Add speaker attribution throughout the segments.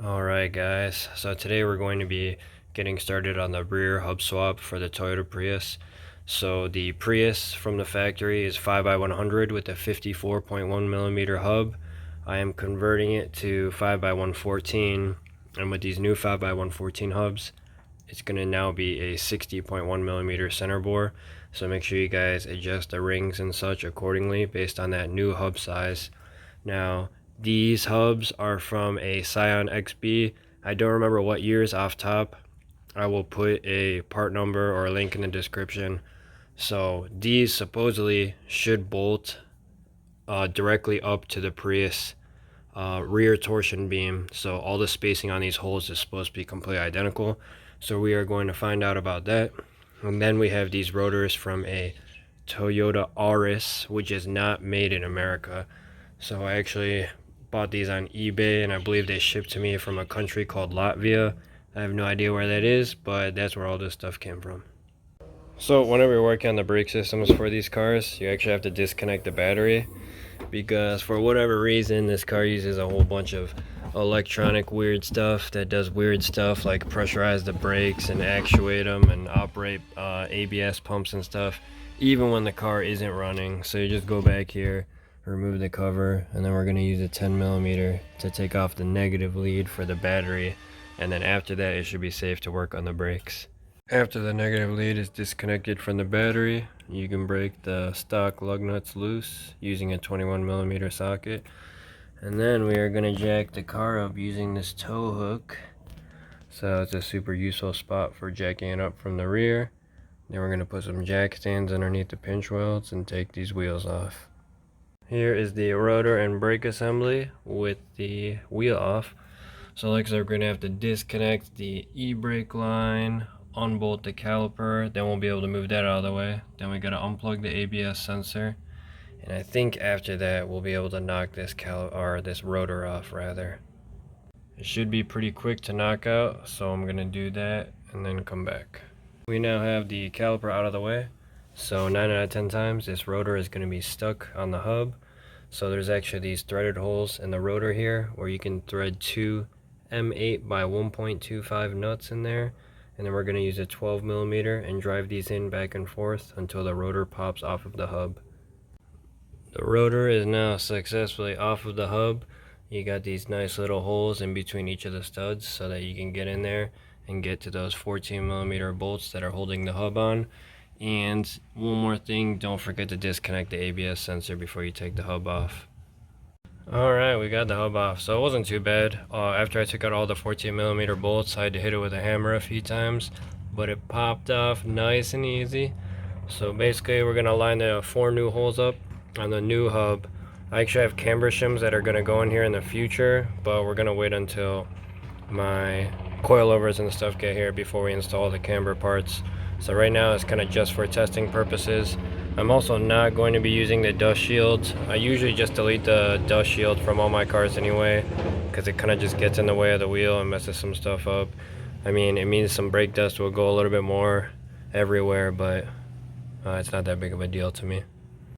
Speaker 1: Alright guys, so today we're going to be getting started on the rear hub swap for the Toyota Prius. So the Prius from the factory is 5x100 with a 54.1mm hub. I am converting it to 5x114, and with these new 5x114 hubs, it's going to now be a 60.1mm center bore. So make sure you guys adjust the rings and such accordingly based on that new hub size. Now, these hubs are from a Scion XB. I don't remember what years off top. I will put a part number or a link in the description. So these supposedly should bolt directly up to the Prius rear torsion beam. So all the spacing on these holes is supposed to be completely identical. So we are going to find out about that. And then we have these rotors from a Toyota Auris, which is not made in America. So I actually bought these on eBay, and I believe they shipped to me from a country called Latvia. I have no idea where that is, but that's where all this stuff came from. So whenever you're working on the brake systems for these cars, you actually have to disconnect the battery, because for whatever reason this car uses a whole bunch of electronic weird stuff that does weird stuff like pressurize the brakes and actuate them and operate ABS pumps and stuff even when the car isn't running. So you just go back here, remove the cover, and then we're going to use a 10mm to take off the negative lead for the battery, and then after that it should be safe to work on the brakes. After the negative lead is disconnected from the battery, you can break the stock lug nuts loose using a 21mm socket, and then we are going to jack the car up using this tow hook. So it's a super useful spot for jacking it up from the rear. Then we're going to put some jack stands underneath the pinch welds and take these wheels off. Here is the rotor and brake assembly with the wheel off. So like I said, we're going to have to disconnect the e-brake line, unbolt the caliper, then we'll be able to move that out of the way. Then we got to unplug the ABS sensor, and I think after that we'll be able to knock this this rotor off rather. It should be pretty quick to knock out, so I'm going to do that and then come back. We now have the caliper out of the way. So 9 out of 10 times this rotor is going to be stuck on the hub. So there's actually these threaded holes in the rotor here where you can thread two M8 by 1.25 nuts in there, and then we're going to use a 12mm and drive these in back and forth until the rotor pops off of the hub. The rotor is now successfully off of the hub. You got these nice little holes in between each of the studs so that you can get in there and get to those 14mm bolts that are holding the hub on. And one more thing, don't forget to disconnect the ABS sensor before you take the hub off. Alright, we got the hub off, so it wasn't too bad. After I took out all the 14mm bolts, I had to hit it with a hammer a few times, but it popped off nice and easy. So basically we're going to line the 4 new holes up on the new hub. I actually have camber shims that are going to go in here in the future, but we're going to wait until my coilovers and stuff get here before we install the camber parts. So right now it's kind of just for testing purposes. I'm also not going to be using the dust shields. I usually just delete the dust shield from all my cars anyway, because it kind of just gets in the way of the wheel and messes some stuff up. I mean, it means some brake dust will go a little bit more everywhere, but it's not that big of a deal to me.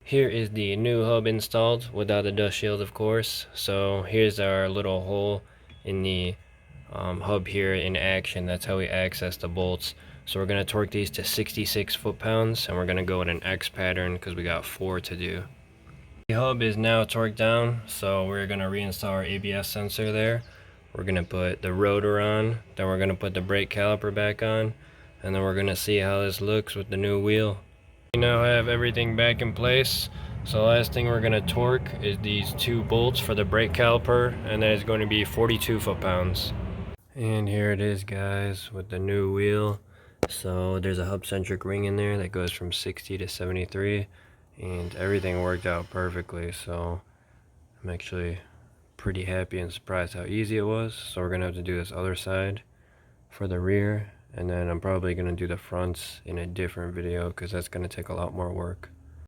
Speaker 1: Here is the new hub installed without the dust shield, of course. So here's our little hole in the hub here in action. That's how we access the bolts. So we're going to torque these to 66 foot-pounds, and we're going to go in an X pattern because we got 4 to do. The hub is now torqued down, so we're going to reinstall our ABS sensor there. We're going to put the rotor on, then we're going to put the brake caliper back on, and then we're going to see how this looks with the new wheel. We now have everything back in place. So the last thing we're going to torque is these 2 bolts for the brake caliper, and that is going to be 42 foot-pounds. And here it is, guys, with the new wheel. So there's a hub-centric ring in there that goes from 60 to 73, and everything worked out perfectly. So I'm actually pretty happy and surprised how easy it was. So we're going to have to do this other side for the rear, and then I'm probably going to do the fronts in a different video because that's going to take a lot more work.